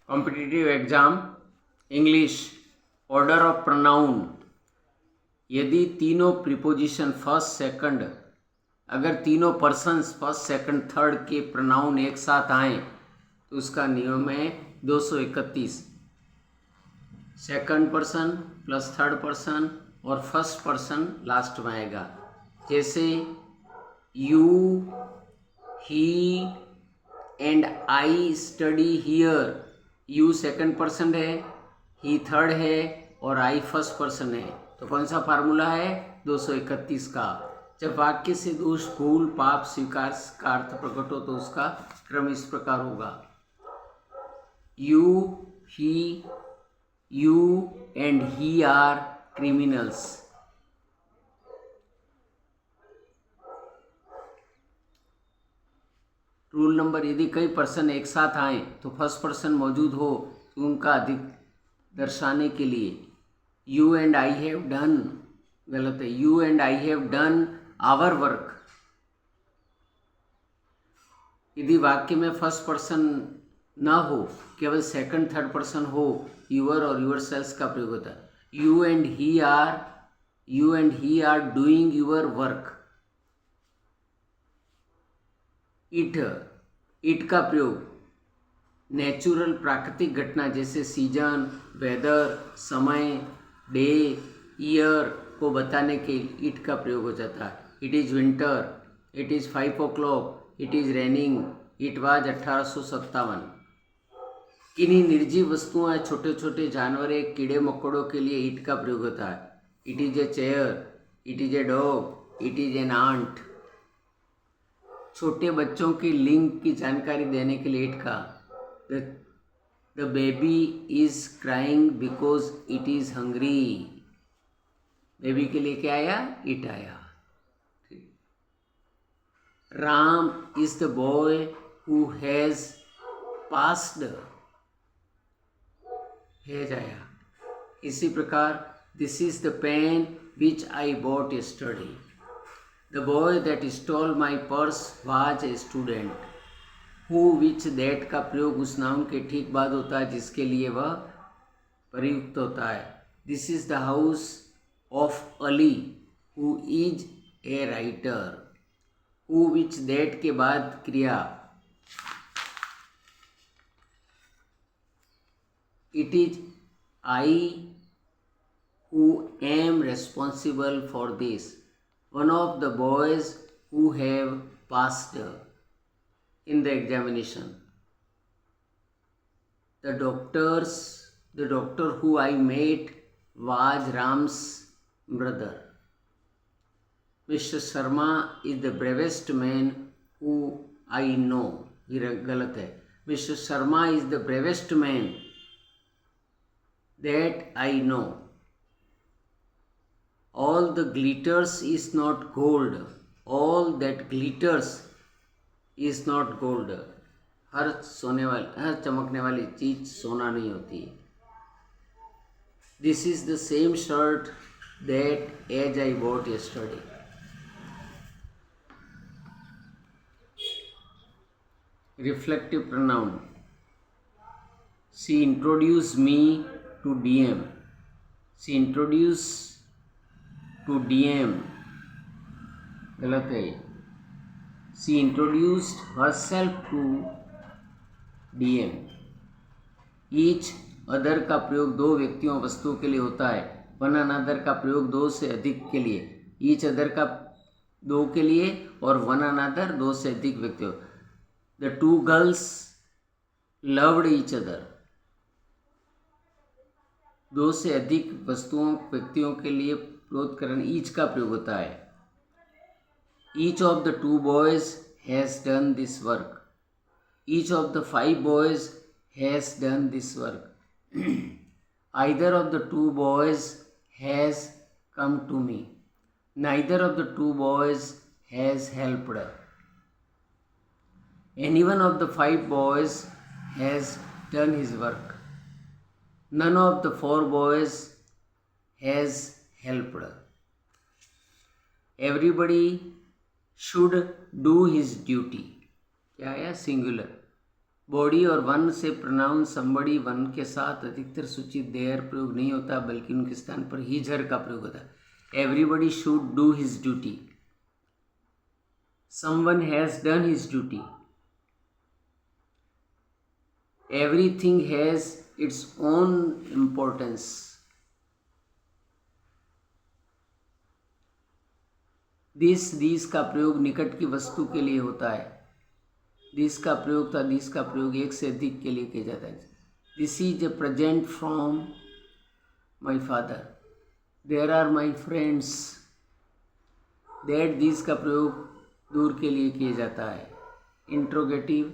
Competitive exam English order of pronoun. यदि तीनों preposition first second, अगर तीनों पर्सन्स फर्स्ट सेकंड थर्ड के प्रोनाउन एक साथ आए तो उसका नियम है 231। Second person plus third person और फर्स्ट पर्सन लास्ट में आएगा। जैसे you, he and I study here. You second person है, ही थर्ड है और आई फर्स्ट पर्सन है। तो कौन सा फार्मूला है? 231 का। जब वाक्य से दोष, भूल, पाप, स्वीकार का अर्थ प्रकट हो तो उसका क्रम इस प्रकार होगा: you and he are criminals. Rule number, यदि कई पर्सन एक साथ आए तो फर्स्ट पर्सन मौजूद हो तो उनका अधिक दर्शाने के लिए you and I have done, गलत है, you and I have done our work. यदि वाक्य में फर्स्ट पर्सन ना हो, केवल सेकंड थर्ड पर्सन हो, यूर और यूर सेल्स का प्रयोग होता है। You and he are doing your work. It का प्रयोग नेचुरल प्राकृतिक घटना जैसे सीजन, वेदर, समय, डे, ईयर को बताने के इट का प्रयोग हो जाता है। It is winter, it is 5 o'clock, it is raining, it was 1857। किन्हीं निर्जीव वस्तुओं या छोटे छोटे जानवर, कीड़े मकोड़ों के लिए इट का प्रयोग होता है। It is a chair, it is a dog, it is an ant. छोटे बच्चों की लिंग की जानकारी देने के लिए इट का, the baby is crying because it is hungry. Baby के लिए क्या आया? इट आया। Ram is the boy who has passed, has आया। इसी प्रकार this is the pen which I bought yesterday. The boy that stole my purse was a student. Who, which, that का प्रयोग उस नाउन के ठीक बाद होता है जिसके लिए वह प्रयुक्त होता है। This is the house of Ali, who is a writer. Who, which, that के बाद क्रिया। It is I who am responsible for this. One of the boys who have passed in the examination. The doctor who I met was Ram's brother. Mr. Sharma is the bravest man who I know. ये गलत है। Mr. Sharma is the bravest man that I know. All the glitters is not gold. All that glitters is not gold. हर चमकने वाली चीज सोना नहीं होती। This is the same shirt that as I bought yesterday. Reflective pronoun. She introduced me to DM. She introduced to DM, गलत है। She introduced herself to DM. Each other का प्रयोग दो व्यक्तियों वस्तुओं के लिए होता है। वन अनदर का प्रयोग दो से अधिक के लिए। ईच अदर का दो के लिए और वन अनदर दो से अधिक व्यक्तियों। The two girls loved each other. दो से अधिक वस्तुओं व्यक्तियों के लिए प्रोत्करण ईच का प्रयोग होता है। Each of the two boys has done this work. Each of the 5 boys has done this work. Either of the 2 boys has come to me. Neither of the 2 boys has helped. Any one of the 5 boys has done his work. None of the 4 boys has helped. Everybody should do his duty. क्या है? Singular. Body और one से pronoun somebody one के साथ अधिकतर सूचित there प्रयोग नहीं होता, बल्कि उनके स्थान पर हिज हर का प्रयोग होता है। Everybody should do his duty, someone has done his duty, everything has its own importance. This का प्रयोग निकट की वस्तु के लिए होता है। दिस का प्रयोग एक से अधिक के लिए किया जाता है। This is a present from my father, there are my friends. That this का प्रयोग दूर के लिए किया जाता है। इंट्रोगेटिव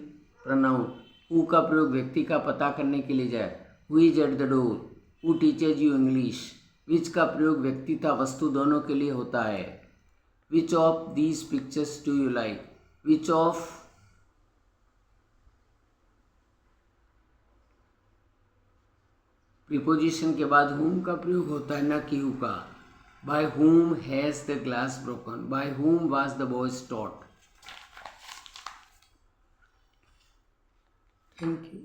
प्रोनाउन हु का प्रयोग व्यक्ति का पता करने के लिए जाए। Who is at the door, who teaches you English. Which का प्रयोग व्यक्ति तथा वस्तु दोनों के लिए होता है। Which of these pictures do you like, which of preposition के बाद whom का प्रयोग होता है, न कि who का। By whom has the glass broken? By whom was the boy taught? Thank you.